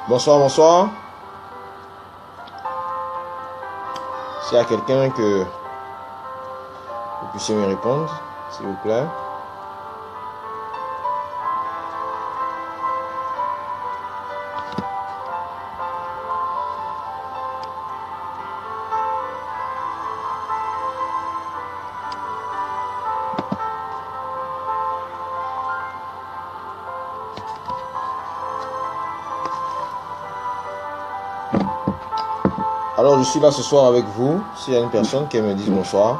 Bonsoir, bonsoir. S'il y a quelqu'un que vous puissiez me répondre, s'il vous plaît. Alors, je suis là ce soir avec vous. S'il y a une personne qui me dise bonsoir.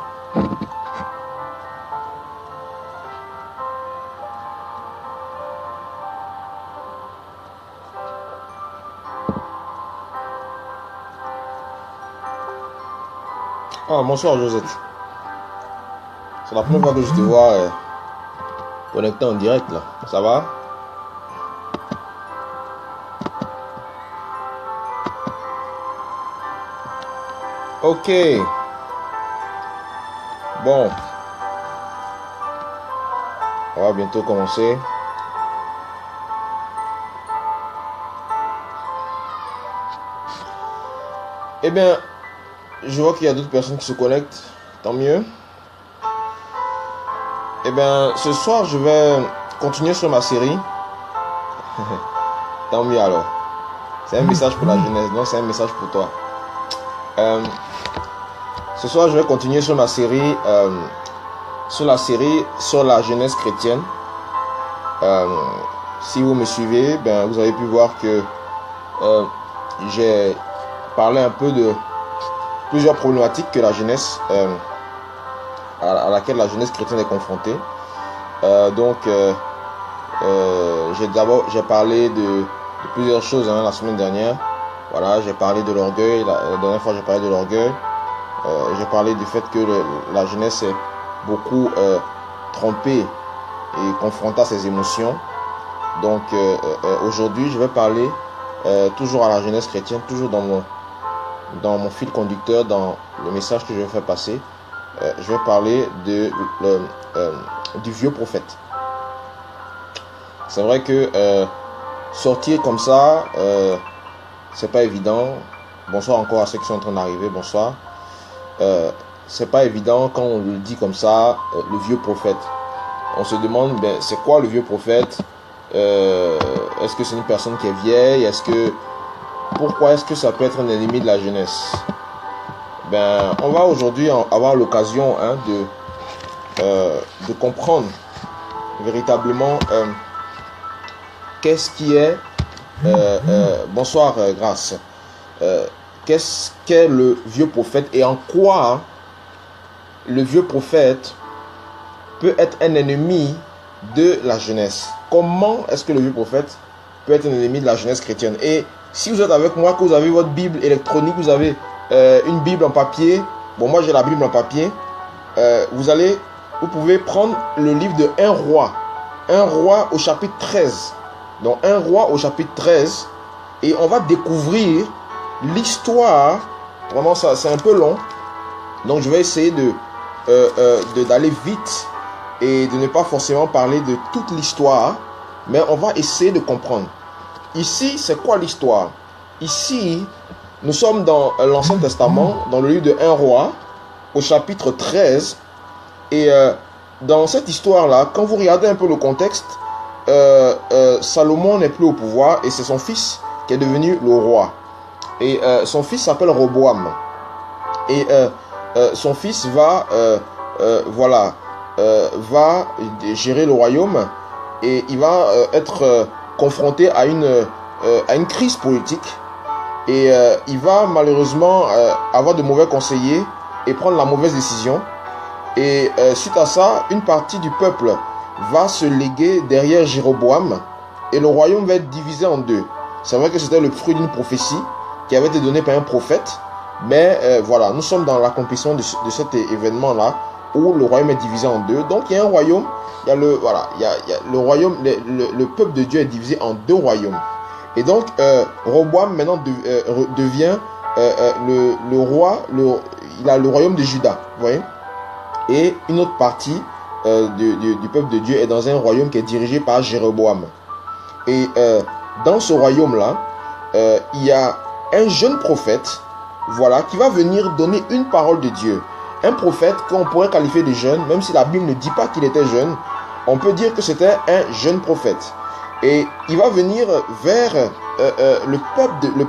Ah, bonsoir Josette. C'est la première fois que je te vois connecté en direct là. Ça va? Ok. Bon. On va bientôt commencer. Eh bien, je vois qu'il y a d'autres personnes qui se connectent. Tant mieux. Eh bien, ce soir, je vais continuer sur ma série. Tant mieux alors. C'est un message pour la jeunesse, donc c'est un message pour toi. Ce soir, je vais continuer sur ma série, sur la jeunesse chrétienne. Si vous me suivez, ben, vous avez pu voir que j'ai parlé un peu de plusieurs problématiques que la jeunesse, à laquelle la jeunesse chrétienne est confrontée. J'ai parlé de plusieurs choses la semaine dernière. Voilà, j'ai parlé de l'orgueil. La dernière fois, j'ai parlé de l'orgueil. J'ai parlé du fait que la jeunesse est beaucoup trompée et confrontée à ses émotions. Donc, aujourd'hui, je vais parler toujours à la jeunesse chrétienne, toujours dans mon fil conducteur, dans le message que je vais faire passer. Je vais parler du vieux prophète. C'est vrai que sortir comme ça, c'est pas évident. Bonsoir encore à ceux qui sont en train d'arriver. Bonsoir. C'est pas évident quand on le dit comme ça, le vieux prophète. On se demande, ben, c'est quoi le vieux prophète? Est-ce que c'est une personne qui est vieille? Pourquoi est-ce que ça peut être un ennemi de la jeunesse? Ben, on va aujourd'hui avoir l'occasion de comprendre véritablement qu'est-ce qui est bonsoir Grâce. Qu'est-ce qu'est le vieux prophète et en quoi le vieux prophète peut être un ennemi de la jeunesse? Comment est-ce que le vieux prophète peut être un ennemi de la jeunesse chrétienne? Et si vous êtes avec moi, que vous avez votre Bible électronique, vous avez une Bible en papier, bon, moi j'ai la Bible en papier, vous pouvez prendre le livre de 1 roi au chapitre 13. Donc 1 roi au chapitre 13, et on va découvrir l'histoire. Vraiment, ça c'est un peu long, donc je vais essayer d'aller vite et de ne pas forcément parler de toute l'histoire, mais on va essayer de comprendre. Ici, c'est quoi l'histoire? Ici, nous sommes dans l'Ancien Testament, dans le livre de 1 roi au chapitre 13, et dans cette histoire-là, quand vous regardez un peu le contexte, Salomon n'est plus au pouvoir et c'est son fils qui est devenu le roi. Et son fils s'appelle Roboam. Et son fils va gérer le royaume, et il va être confronté à une crise politique. Et il va malheureusement avoir de mauvais conseillers et prendre la mauvaise décision. Et suite à ça, une partie du peuple va se léguer derrière Jéroboam et le royaume va être divisé en deux. C'est vrai que c'était le fruit d'une prophétie qui avait été donnée par un prophète, mais voilà, nous sommes dans l'accomplissement de cet événement-là où le royaume est divisé en deux. Donc il y a un royaume, il y a le royaume, le peuple de Dieu est divisé en deux royaumes. Et donc Roboam maintenant devient le roi, il a le royaume de Juda, vous voyez. Et une autre partie du peuple de Dieu est dans un royaume qui est dirigé par Jéroboam. Et dans ce royaume-là, il y a un jeune prophète, voilà, qui va venir donner une parole de Dieu. Un prophète qu'on pourrait qualifier de jeune, même si la Bible ne dit pas qu'il était jeune, on peut dire que c'était un jeune prophète. Et il va venir vers le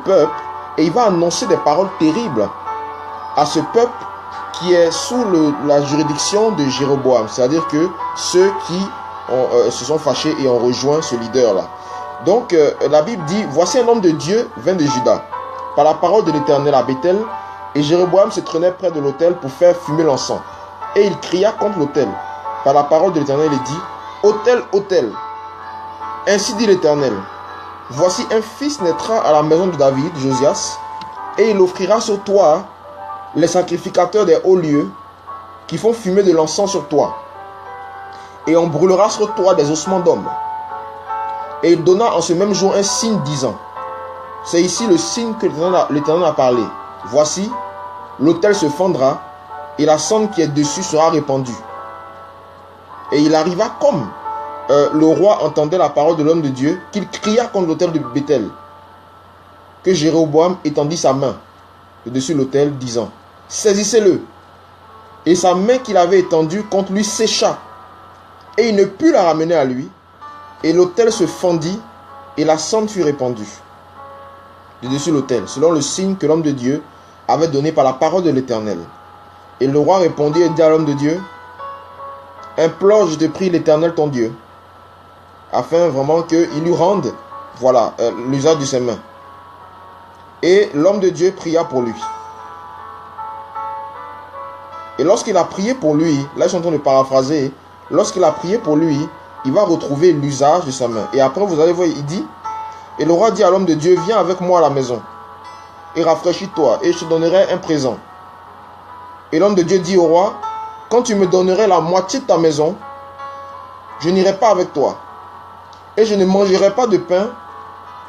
peuple et il va annoncer des paroles terribles à ce peuple qui est sous la juridiction de Jéroboam. C'est-à-dire que ceux qui se sont fâchés et ont rejoint ce leader-là. Donc la Bible dit, voici un homme de Dieu vint de Juda, par la parole de l'Éternel à Bethel, et Jéroboam se traînait près de l'autel pour faire fumer l'encens. Et il cria contre l'autel. Par la parole de l'Éternel, il dit, autel, autel, ainsi dit l'Éternel, voici un fils naîtra à la maison de David, Josias, et il offrira sur toi les sacrificateurs des hauts lieux qui font fumer de l'encens sur toi. Et on brûlera sur toi des ossements d'hommes. Et il donna en ce même jour un signe disant, c'est ici le signe que l'Éternel a parlé. Voici, l'autel se fendra et la cendre qui est dessus sera répandue. Et il arriva comme le roi entendait la parole de l'homme de Dieu, qu'il cria contre l'autel de Bethel, que Jéroboam étendit sa main dessus l'autel, disant, saisissez-le. Et sa main qu'il avait étendue contre lui sécha, et il ne put la ramener à lui, et l'autel se fendit, et la cendre fut répandue de dessus l'autel, selon le signe que l'homme de Dieu avait donné par la parole de l'Éternel. Et le roi répondit et dit à l'homme de Dieu, implore, je te prie, l'Éternel ton Dieu, afin vraiment qu'il lui rende, voilà, l'usage de ses mains. Et l'homme de Dieu pria pour lui. Et lorsqu'il a prié pour lui, là je suis en train de paraphraser, lorsqu'il a prié pour lui, il va retrouver l'usage de sa main. Et après vous allez voir, il dit, et le roi dit à l'homme de Dieu, viens avec moi à la maison, et rafraîchis-toi, et je te donnerai un présent. Et l'homme de Dieu dit au roi, quand tu me donnerais la moitié de ta maison, je n'irai pas avec toi, et je ne mangerai pas de pain,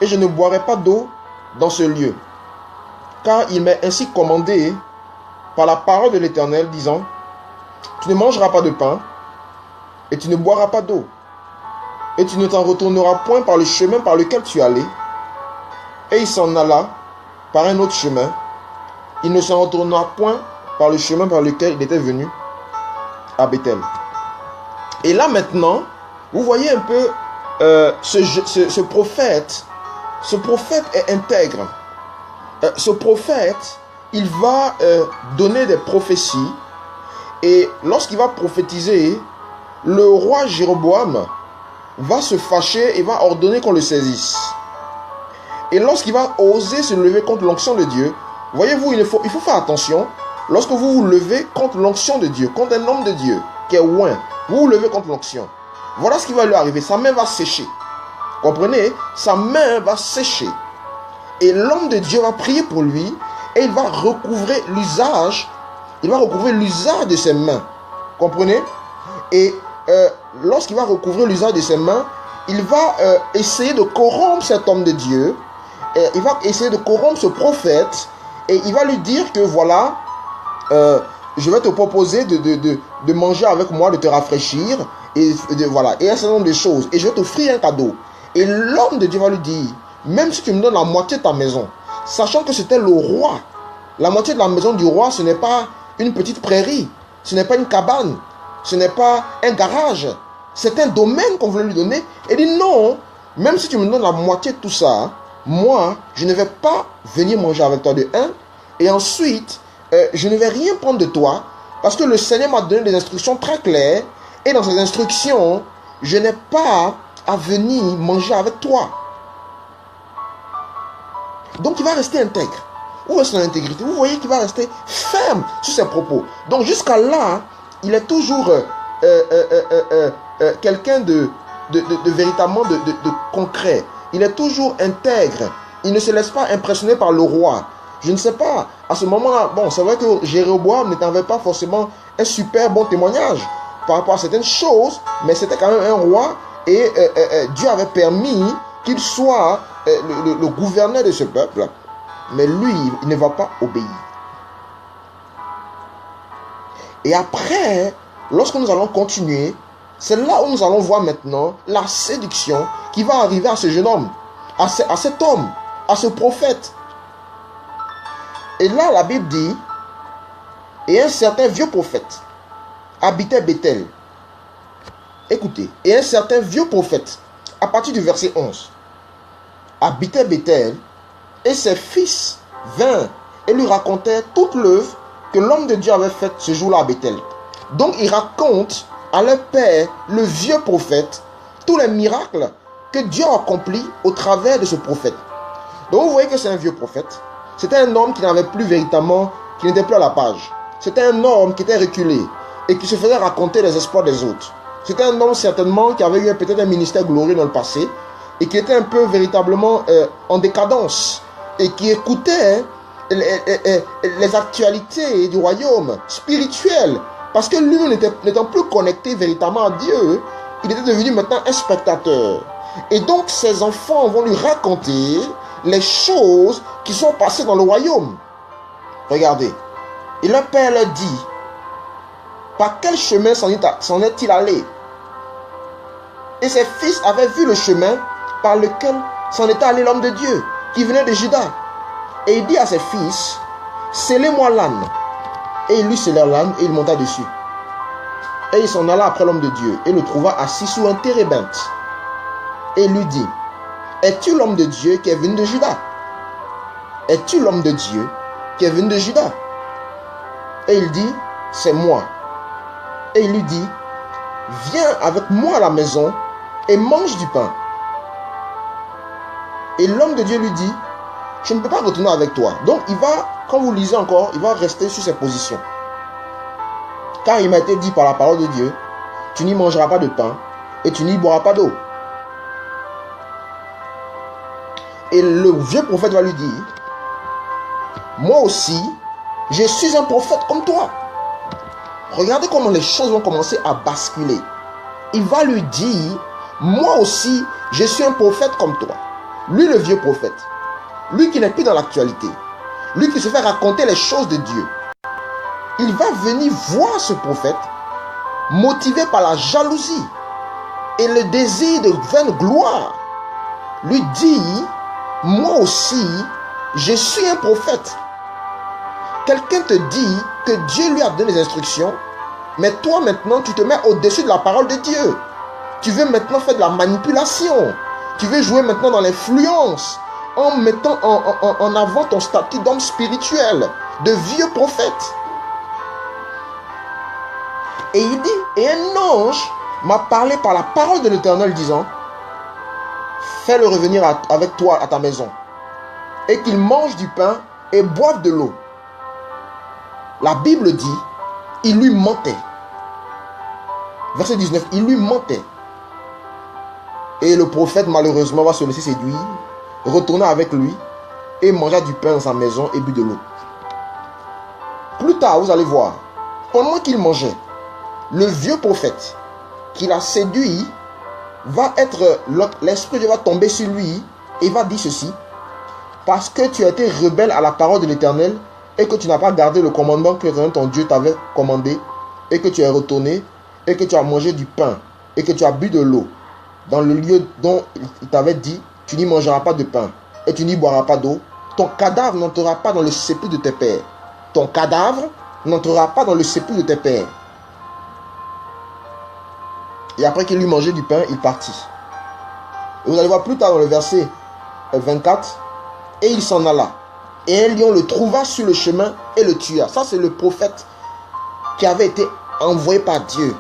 et je ne boirai pas d'eau dans ce lieu. Car il m'est ainsi commandé par la parole de l'Éternel, disant, tu ne mangeras pas de pain, et tu ne boiras pas d'eau, et tu ne t'en retourneras point par le chemin par lequel tu allais. Et il s'en alla par un autre chemin. Il ne s'en retourna point par le chemin par lequel il était venu à Bethel. Et là maintenant, vous voyez un peu ce prophète. Ce prophète est intègre. Ce prophète, il va donner des prophéties. Et lorsqu'il va prophétiser, le roi Jéroboam va se fâcher et va ordonner qu'on le saisisse. Et lorsqu'il va oser se lever contre l'onction de Dieu, voyez-vous, il faut faire attention. Lorsque vous vous levez contre l'onction de Dieu, contre un homme de Dieu qui est oint, vous vous levez contre l'onction. Voilà ce qui va lui arriver. Sa main va sécher. Comprenez? Sa main va sécher. Et l'homme de Dieu va prier pour lui et il va recouvrer l'usage. Il va recouvrir l'usage de ses mains. Comprenez? Et lorsqu'il va recouvrir l'usage de ses mains, il va essayer de corrompre cet homme de Dieu. Il va essayer de corrompre ce prophète. Et il va lui dire que voilà, je vais te proposer de manger avec moi, de te rafraîchir. Et voilà, et un certain nombre de choses. Et je vais t'offrir un cadeau. Et l'homme de Dieu va lui dire, même si tu me donnes la moitié de ta maison, sachant que c'était le roi, la moitié de la maison du roi, ce n'est pas une petite prairie, ce n'est pas une cabane, ce n'est pas un garage, c'est un domaine qu'on voulait lui donner. Et il dit non, même si tu me donnes la moitié de tout ça, moi, je ne vais pas venir manger avec toi de un, et ensuite, je ne vais rien prendre de toi, parce que le Seigneur m'a donné des instructions très claires, et dans ces instructions, je n'ai pas à venir manger avec toi. Donc il va rester intègre. Où est son intégrité? Vous voyez qu'il va rester ferme sur ses propos. Donc jusqu'à là, il est toujours quelqu'un de véritablement de concret. Il est toujours intègre. Il ne se laisse pas impressionner par le roi. Je ne sais pas, à ce moment-là, bon, c'est vrai que Jéroboam n'avait pas forcément un super bon témoignage par rapport à certaines choses, mais c'était quand même un roi et Dieu avait permis qu'il soit le gouverneur de ce peuple. Mais lui, il ne va pas obéir. Et après, lorsque nous allons continuer, c'est là où nous allons voir maintenant la séduction qui va arriver à ce jeune homme, à cet homme, à ce prophète. Et là, la Bible dit, et un certain vieux prophète habitait Bethel. Écoutez, et un certain vieux prophète, à partir du verset 11, habitait Bethel, et ses fils vinrent et lui racontèrent toute l'œuvre que l'homme de Dieu avait faite ce jour-là à Bethel. Donc il raconte à leur père, le vieux prophète, tous les miracles que Dieu a accomplis au travers de ce prophète. Donc vous voyez que c'est un vieux prophète. C'était un homme qui n'avait plus véritablement, qui n'était plus à la page. C'était un homme qui était reculé et qui se faisait raconter les exploits des autres. C'était un homme certainement qui avait eu peut-être un ministère glorieux dans le passé et qui était un peu véritablement en décadence et qui écoutait les actualités du royaume spirituel, parce que lui n'étant plus connecté véritablement à Dieu, il était devenu maintenant un spectateur. Et donc ses enfants vont lui raconter les choses qui sont passées dans le royaume. Regardez, et leur père leur dit, par quel chemin s'en est-il allé? Et ses fils avaient vu le chemin par lequel s'en était allé l'homme de Dieu, qui venait de Juda. Et il dit à ses fils, scellez-moi l'âne. Et il lui scellèrent l'âne et il monta dessus. Et il s'en alla après l'homme de Dieu et le trouva assis sous un térébinthe. Et il lui dit, es-tu l'homme de Dieu qui est venu de Juda? Es-tu l'homme de Dieu qui est venu de Juda? Et il dit, c'est moi. Et il lui dit, viens avec moi à la maison et mange du pain. Et l'homme de Dieu lui dit, je ne peux pas retourner avec toi. Donc il va, quand vous lisez encore, il va rester sur ses positions. Car il m'a été dit par la parole de Dieu, tu n'y mangeras pas de pain et tu n'y boiras pas d'eau. Et le vieux prophète va lui dire, moi aussi, je suis un prophète comme toi. Regardez comment les choses vont commencer à basculer. Il va lui dire, moi aussi, je suis un prophète comme toi. Lui, le vieux prophète. Lui qui n'est plus dans l'actualité. Lui qui se fait raconter les choses de Dieu. Il va venir voir ce prophète, motivé par la jalousie et le désir de vaine gloire. Lui dit, moi aussi, je suis un prophète. Quelqu'un te dit que Dieu lui a donné des instructions, mais toi maintenant, tu te mets au-dessus de la parole de Dieu. Tu veux maintenant faire de la manipulation. Tu veux jouer maintenant dans l'influence en mettant en avant ton statut d'homme spirituel, de vieux prophète. Et il dit, et un ange m'a parlé par la parole de l'Éternel disant, fais-le revenir avec toi à ta maison, et qu'il mange du pain et boive de l'eau. La Bible dit, il lui mentait. Verset 19, il lui mentait. Et le prophète malheureusement va se laisser séduire, retourna avec lui et mangea du pain dans sa maison et but de l'eau. Plus tard, vous allez voir, pendant qu'il mangeait, le vieux prophète qui l'a séduit va être, l'esprit de Dieu va tomber sur lui et va dire ceci, parce que tu as été rebelle à la parole de l'Éternel et que tu n'as pas gardé le commandement que l'Éternel ton Dieu t'avait commandé et que tu es retourné et que tu as mangé du pain et que tu as bu de l'eau dans le lieu dont il t'avait dit, tu n'y mangeras pas de pain et tu n'y boiras pas d'eau, ton cadavre n'entrera pas dans le sépulcre de tes pères. Ton cadavre n'entrera pas dans le sépulcre de tes pères. Et après qu'il eut mangé du pain, il partit. Et vous allez voir plus tard dans le verset 24, et il s'en alla. Et un lion le trouva sur le chemin et le tua. Ça, c'est le prophète qui avait été envoyé par Dieu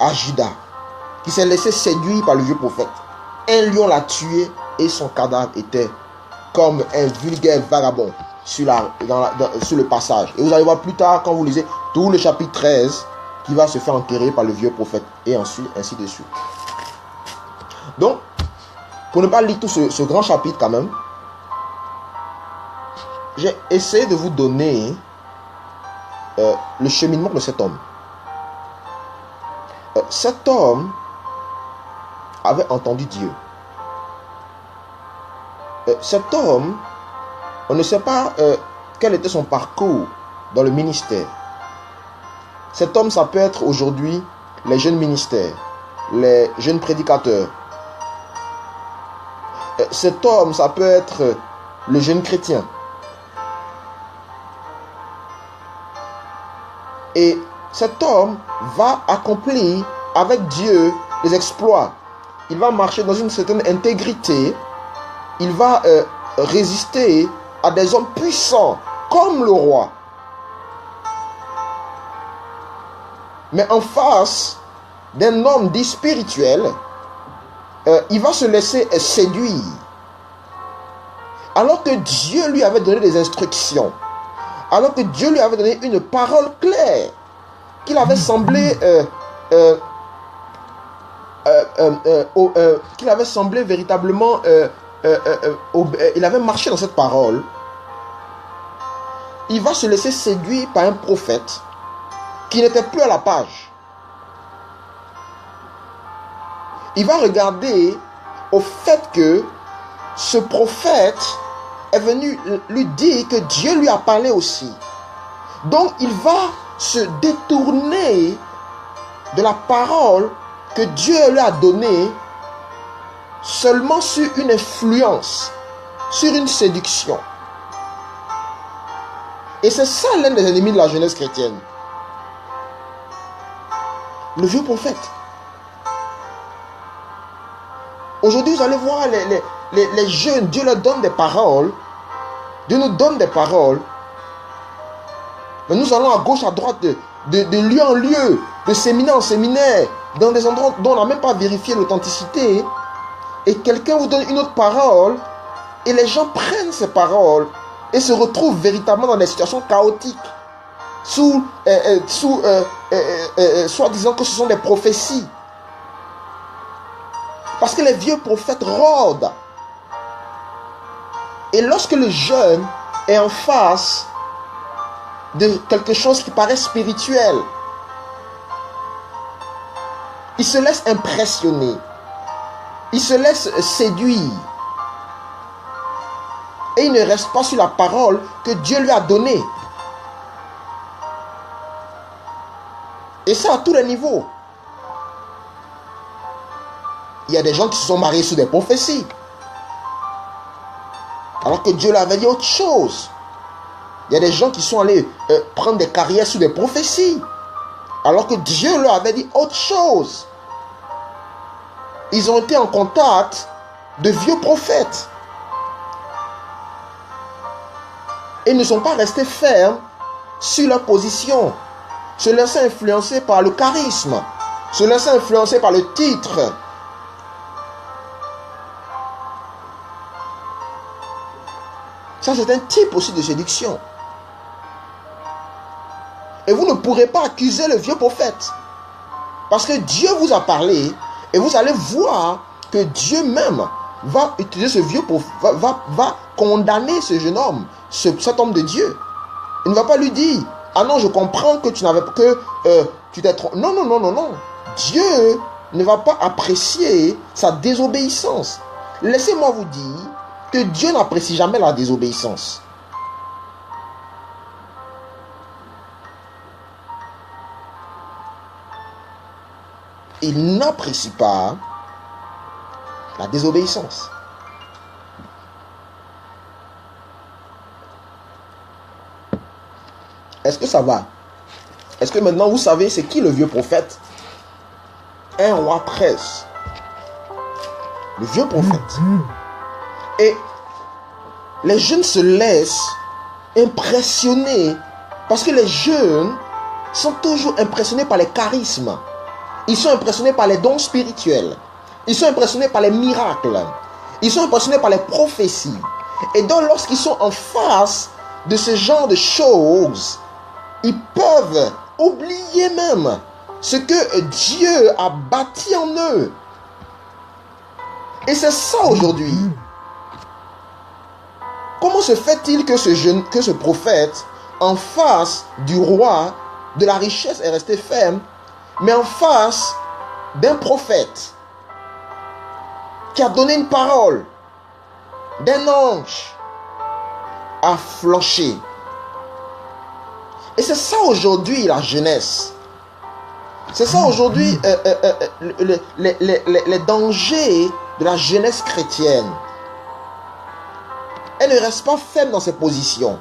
à Juda, qui s'est laissé séduire par le vieux prophète. Un lion l'a tué et son cadavre était comme un vulgaire vagabond sur le passage. Et vous allez voir plus tard, quand vous lisez tout le chapitre 13, qui va se faire enterrer par le vieux prophète, et ensuite, ainsi de suite. Donc, pour ne pas lire tout ce grand chapitre quand même, j'ai essayé de vous donner le cheminement de cet homme. Cet homme avait entendu Dieu. Cet homme, on ne sait pas quel était son parcours dans le ministère. Cet homme, ça peut être aujourd'hui les jeunes ministères, les jeunes prédicateurs. Cet homme, ça peut être le jeune chrétien. Et cet homme va accomplir avec Dieu des exploits. Il va marcher dans une certaine intégrité. Il va résister à des hommes puissants comme le roi. Mais en face d'un homme dit spirituel, il va se laisser séduire. Alors que Dieu lui avait donné des instructions, alors que Dieu lui avait donné une parole claire, qu'il avait semblé qu'il avait semblé véritablement il avait marché dans cette parole, il va se laisser séduire par un prophète qui n'était plus à la page. Il va regarder au fait que ce prophète est venu lui dire que Dieu lui a parlé aussi. Donc il va se détourner de la parole que Dieu lui a donnée seulement sur une influence, sur une séduction. Et c'est ça l'un des ennemis de la jeunesse chrétienne. Le vieux prophète. Aujourd'hui, vous allez voir les jeunes, Dieu leur donne des paroles. Dieu nous donne des paroles. Mais nous allons à gauche, à droite, de lieu en lieu, de séminaire en séminaire, dans des endroits dont on n'a même pas vérifié l'authenticité. Et quelqu'un vous donne une autre parole, et les gens prennent ces paroles et se retrouvent véritablement dans des situations chaotiques, soit disant que ce sont des prophéties. Parce que les vieux prophètes rôdent. Et lorsque le jeune est en face de quelque chose qui paraît spirituel, il se laisse impressionner. Il se laisse séduire. Et il ne reste pas sur la parole que Dieu lui a donnée. Et ça à tous les niveaux. Il y a des gens qui se sont mariés sous des prophéties. Alors que Dieu leur avait dit autre chose. Il y a des gens qui sont allés prendre des carrières sous des prophéties. Alors que Dieu leur avait dit autre chose. Ils ont été en contact de vieux prophètes. Et ne sont pas restés fermes sur leur position. Se laisser influencer par le charisme. Se laisser influencer par le titre. Ça, c'est un type aussi de séduction. Et vous ne pourrez pas accuser le vieux prophète. Parce que Dieu vous a parlé. Et vous allez voir que Dieu même va utiliser ce vieux prophète, va condamner ce jeune homme, cet homme de Dieu. Il ne va pas lui dire, ah non, je comprends que tu n'avais que tu t'es trompé. Non, non, non, non, non. Dieu ne va pas apprécier sa désobéissance. Laissez-moi vous dire que Dieu n'apprécie jamais la désobéissance. Il n'apprécie pas la désobéissance. Est-ce que ça va? Est-ce que maintenant vous savez c'est qui le vieux prophète? 1 Roi 13. Le vieux prophète. Et les jeunes se laissent impressionner parce que les jeunes sont toujours impressionnés par les charismes. Ils sont impressionnés par les dons spirituels. Ils sont impressionnés par les miracles. Ils sont impressionnés par les prophéties. Et donc lorsqu'ils sont en face de ce genre de choses, ils peuvent oublier même ce que Dieu a bâti en eux. Et c'est ça aujourd'hui. Comment se fait-il que ce prophète, en face du roi, de la richesse, est resté ferme, mais en face d'un prophète qui a donné une parole, d'un ange, a flanché? Et c'est ça aujourd'hui la jeunesse. C'est ça aujourd'hui les dangers de la jeunesse chrétienne. Elle ne reste pas ferme dans ses positions.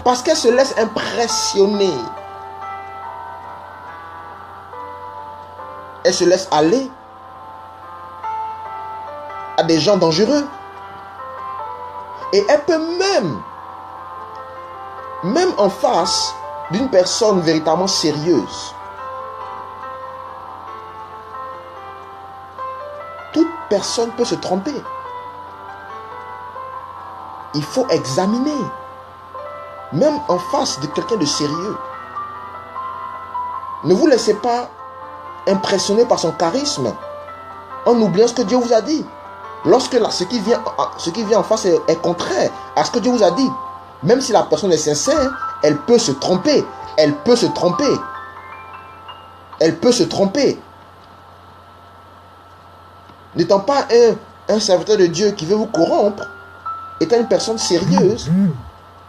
Parce qu'elle se laisse impressionner. Elle se laisse aller à des gens dangereux. Et elle peut même en face d'une personne véritablement sérieuse, toute personne peut se tromper. Il faut examiner, même en face de quelqu'un de sérieux. Ne vous laissez pas impressionner par son charisme en oubliant ce que Dieu vous a dit. Lorsque ce qui vient en face est contraire à ce que Dieu vous a dit, même si la personne est sincère, elle peut se tromper. Elle peut se tromper. Elle peut se tromper. N'étant pas un serviteur de Dieu qui veut vous corrompre, étant une personne sérieuse,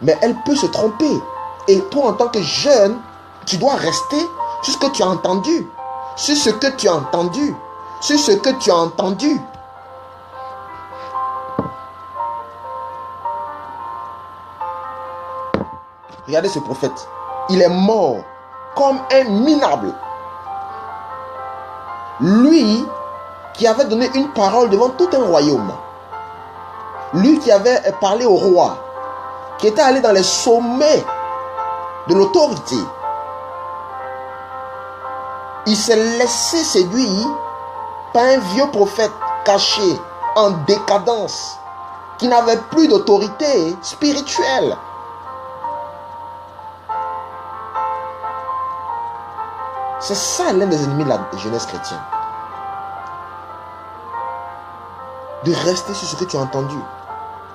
mais elle peut se tromper. Et toi, en tant que jeune, tu dois rester sur ce que tu as entendu. Sur ce que tu as entendu. Sur ce que tu as entendu. Regardez ce prophète. Il est mort comme un minable. Lui qui avait donné une parole devant tout un royaume. Lui qui avait parlé au roi. Qui était allé dans les sommets de l'autorité. Il s'est laissé séduire par un vieux prophète caché, en décadence, qui n'avait plus d'autorité spirituelle. C'est ça l'un des ennemis de la jeunesse chrétienne. De rester sur ce que tu as entendu.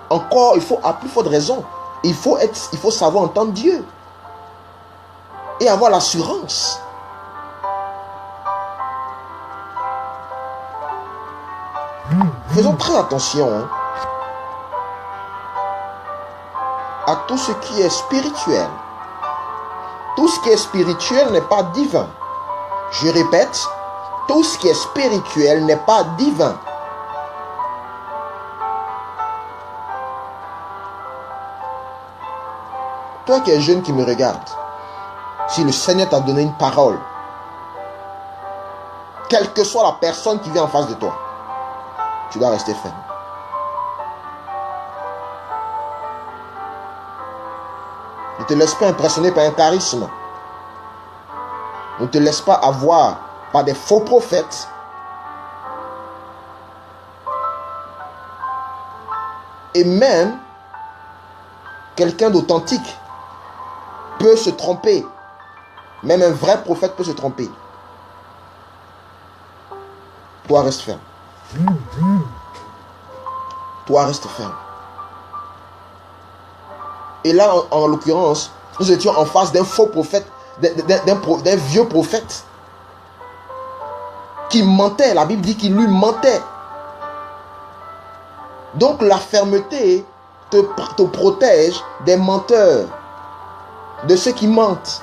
Encore, il faut, à plus forte raison, il faut savoir entendre Dieu. Et avoir l'assurance. Faisons très attention à tout ce qui est spirituel. Tout ce qui est spirituel n'est pas divin. Je répète, tout ce qui est spirituel n'est pas divin. Toi qui es jeune qui me regarde, si le Seigneur t'a donné une parole, quelle que soit la personne qui vient en face de toi, tu dois rester ferme. Ne te laisse pas impressionner par un charisme. Ne te laisse pas avoir par des faux prophètes. Et même, quelqu'un d'authentique peut se tromper. Même un vrai prophète peut se tromper. Toi, reste ferme. Toi, reste ferme. Et là, en l'occurrence, nous étions en face d'un faux prophète, d'un vieux prophète qui mentait. La Bible dit qu'il lui mentait. Donc la fermeté te protège des menteurs, de ceux qui mentent.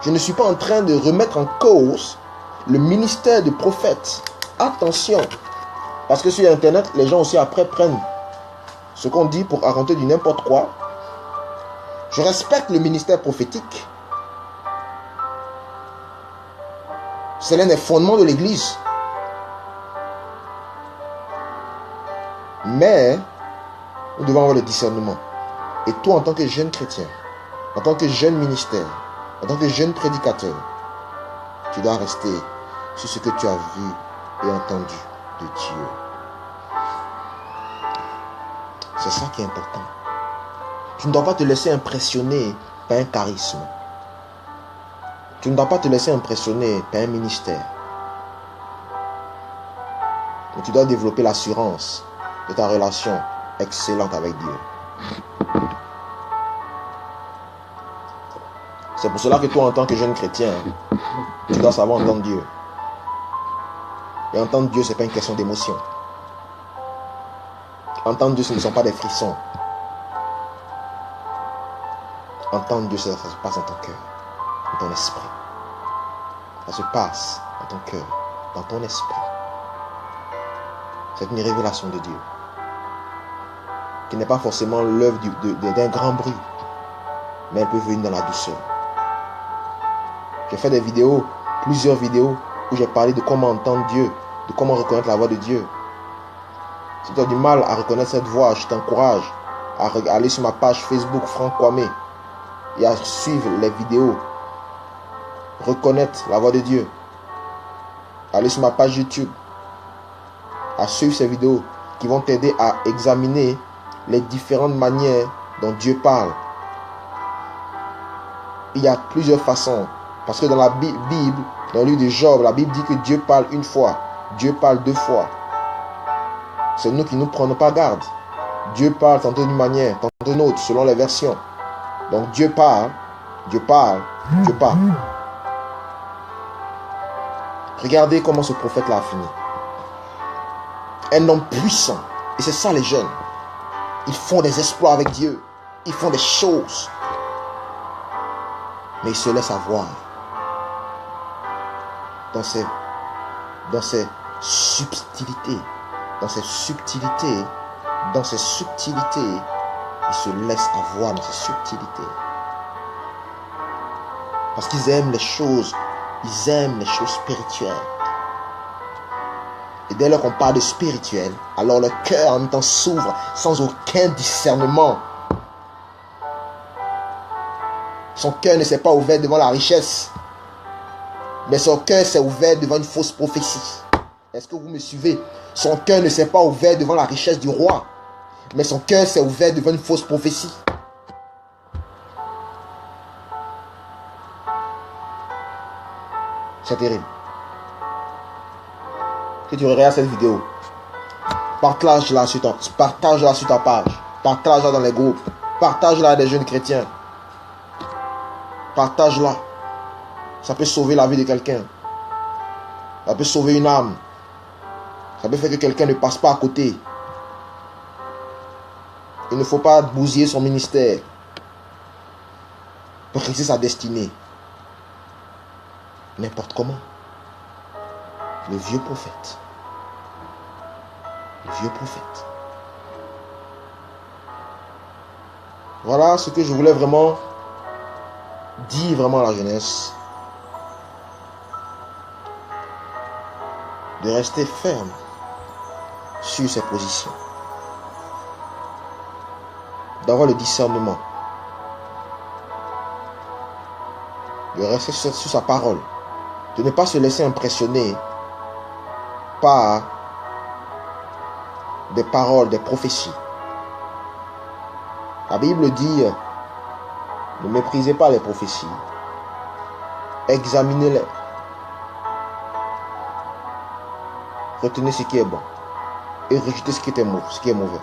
Je ne suis pas en train de remettre en cause le ministère de prophète. Attention. Parce que sur Internet, les gens aussi après prennent ce qu'on dit pour raconter du n'importe quoi. Je respecte le ministère prophétique. C'est l'un des fondements de l'Église. Mais nous devons avoir le discernement. Et toi, en tant que jeune chrétien, en tant que jeune ministère, en tant que jeune prédicateur, tu dois rester sur ce que tu as vu et entendu de Dieu. C'est ça qui est important. Tu ne dois pas te laisser impressionner par un charisme. Tu ne dois pas te laisser impressionner par un ministère. Mais tu dois développer l'assurance de ta relation excellente avec Dieu. C'est pour cela que toi, en tant que jeune chrétien, tu dois savoir entendre Dieu. Et entendre Dieu, ce n'est pas une question d'émotion. Entendre Dieu, ce ne sont pas des frissons. Entendre Dieu, ça se passe dans ton cœur, dans ton esprit. Ça se passe dans ton cœur, dans ton esprit. C'est une révélation de Dieu. Qui n'est pas forcément l'œuvre d'un grand bruit. Mais elle peut venir dans la douceur. J'ai fait des vidéos, plusieurs vidéos, où j'ai parlé de comment entendre Dieu, de comment reconnaître la voix de Dieu. Si tu as du mal à reconnaître cette voix, je t'encourage à aller sur ma page Facebook Franck Kwame et à suivre les vidéos. Reconnaître la voix de Dieu. Aller sur ma page YouTube, à suivre ces vidéos qui vont t'aider à examiner les différentes manières dont Dieu parle. Il y a plusieurs façons. Parce que dans la Bible, dans le livre de Job, la Bible dit que Dieu parle une fois. Dieu parle deux fois. C'est nous qui ne prenons pas garde. Dieu parle tantôt d'une manière, tantôt d'une autre, selon les versions. Donc Dieu parle, Dieu parle, Dieu parle. Regardez comment ce prophète-là a fini. Un homme puissant. Et c'est ça les jeunes. Ils font des exploits avec Dieu. Ils font des choses. Mais ils se laissent avoir. Dans ses subtilités. Dans ses subtilités. Dans ses subtilités. Ils se laissent avoir dans ses subtilités. Parce qu'ils aiment les choses. Ils aiment les choses spirituelles. Et dès lors qu'on parle de spirituel, alors le cœur en même temps s'ouvre sans aucun discernement. Son cœur ne s'est pas ouvert devant la richesse. Mais son cœur s'est ouvert devant une fausse prophétie. Est-ce que vous me suivez? Son cœur ne s'est pas ouvert devant la richesse du roi. Mais son cœur s'est ouvert devant une fausse prophétie. C'est terrible. Si tu regardes cette vidéo, partage-la sur ta page. Partage-la dans les groupes. Partage-la à des jeunes chrétiens. Partage-la. Ça peut sauver la vie de quelqu'un. Ça peut sauver une âme. Ça peut faire que quelqu'un ne passe pas à côté. Il ne faut pas bousiller son ministère. Briser sa destinée. N'importe comment. Le vieux prophète. Le vieux prophète. Voilà ce que je voulais vraiment dire vraiment à la jeunesse. De rester ferme sur ses positions. D'avoir le discernement. De rester sur sa parole. De ne pas se laisser impressionner par des paroles, des prophéties. La Bible dit, ne méprisez pas les prophéties. Examinez-les. Retenez ce qui est bon. Et rejetez ce qui est mauvais.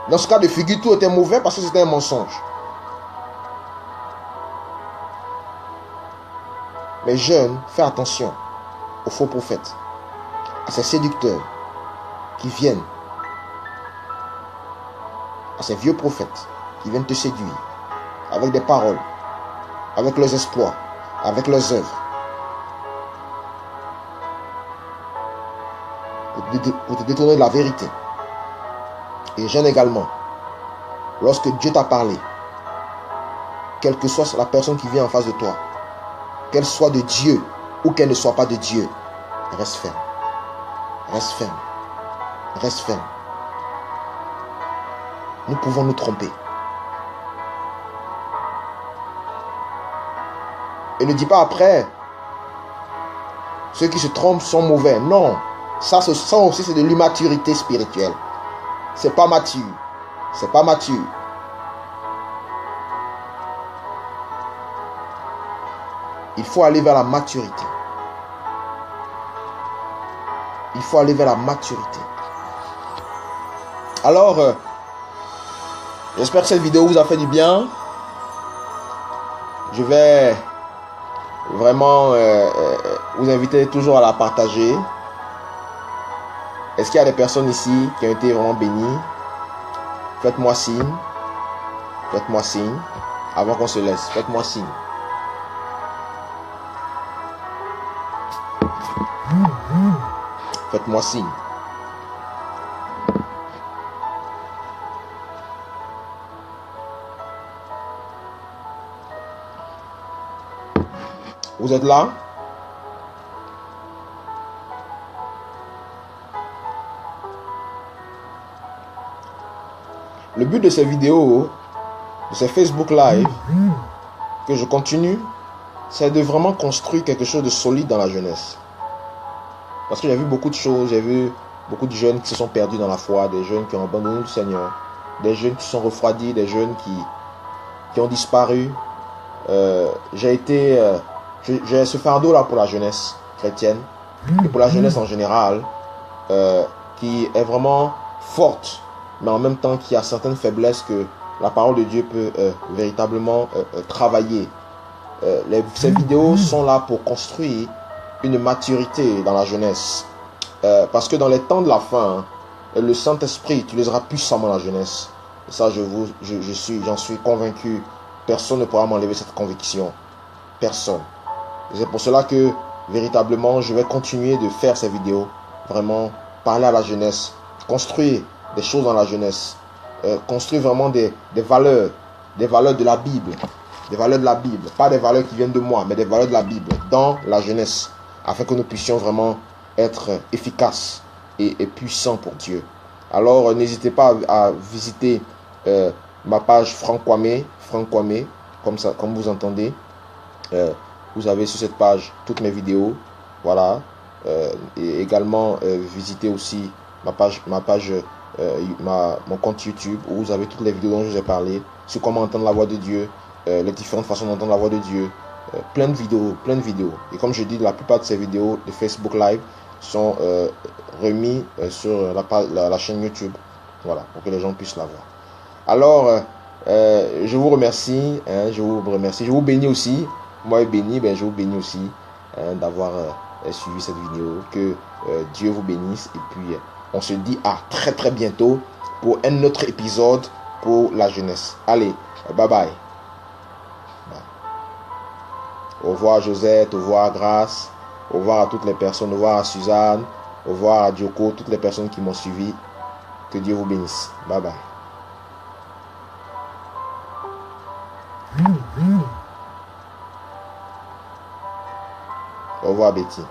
Dans ce cas de figure, tout était mauvais parce que c'était un mensonge. Les jeunes, faites attention aux faux prophètes, à ces séducteurs qui viennent, à ces vieux prophètes qui viennent te séduire avec des paroles, avec leurs exploits, avec leurs œuvres, pour te détourner de la vérité. Et les jeunes également, lorsque Dieu t'a parlé, quelle que soit la personne qui vient en face de toi, qu'elle soit de Dieu ou qu'elle ne soit pas de Dieu, reste ferme. Reste ferme. Reste ferme. Nous pouvons nous tromper. Et ne dis pas après, ceux qui se trompent sont mauvais. Non, ça aussi c'est de l'immaturité spirituelle. C'est pas mature. C'est pas mature. Il faut aller vers la maturité. Il faut aller vers la maturité. Alors, j'espère que cette vidéo vous a fait du bien. Je vais vraiment vous inviter toujours à la partager. Est-ce qu'il y a des personnes ici qui ont été vraiment bénies? Faites-moi signe. Faites-moi signe. Avant qu'on se laisse, faites-moi signe. Faites-moi signe. Vous êtes là? Le but de ces vidéos, de ces Facebook Live, que je continue, c'est de vraiment construire quelque chose de solide dans la jeunesse. Parce que j'ai vu beaucoup de choses, j'ai vu beaucoup de jeunes qui se sont perdus dans la foi, des jeunes qui ont abandonné le Seigneur, des jeunes qui sont refroidis, des jeunes qui ont disparu. J'ai ce fardeau là pour la jeunesse chrétienne et pour la jeunesse en général, qui est vraiment forte, mais en même temps qui a certaines faiblesses que la parole de Dieu peut véritablement travailler. Ces vidéos sont là pour construire une maturité dans la jeunesse. Parce que dans les temps de la fin, le Saint-Esprit utilisera puissamment la jeunesse. Et ça, j'en suis convaincu. Personne ne pourra m'enlever cette conviction. Personne. Et c'est pour cela que, véritablement, je vais continuer de faire ces vidéos. Vraiment, parler à la jeunesse. Construire des choses dans la jeunesse. Construire vraiment des valeurs. Des valeurs de la Bible. Des valeurs de la Bible. Pas des valeurs qui viennent de moi, mais des valeurs de la Bible. Dans la jeunesse. Afin que nous puissions vraiment être efficaces et puissants pour Dieu. Alors, n'hésitez pas à visiter ma page Franck Kwame, comme vous entendez. Vous avez sur cette page toutes mes vidéos. Voilà. Et également, visitez aussi mon compte YouTube où vous avez toutes les vidéos dont je vous ai parlé. Sur comment entendre la voix de Dieu, les différentes façons d'entendre la voix de Dieu. Plein de vidéos. Et comme je dis, la plupart de ces vidéos de Facebook Live sont remis sur la chaîne YouTube. Voilà, pour que les gens puissent la voir. Alors, je vous remercie. Je vous bénis aussi. Moi, béni, je vous bénis aussi d'avoir suivi cette vidéo. Que Dieu vous bénisse. Et puis, on se dit à très très bientôt pour un autre épisode pour la jeunesse. Allez, bye bye. Au revoir Josette, au revoir Grâce, au revoir à toutes les personnes, au revoir à Suzanne, au revoir à Dioko, toutes les personnes qui m'ont suivi. Que Dieu vous bénisse. Bye bye. Au revoir Betty.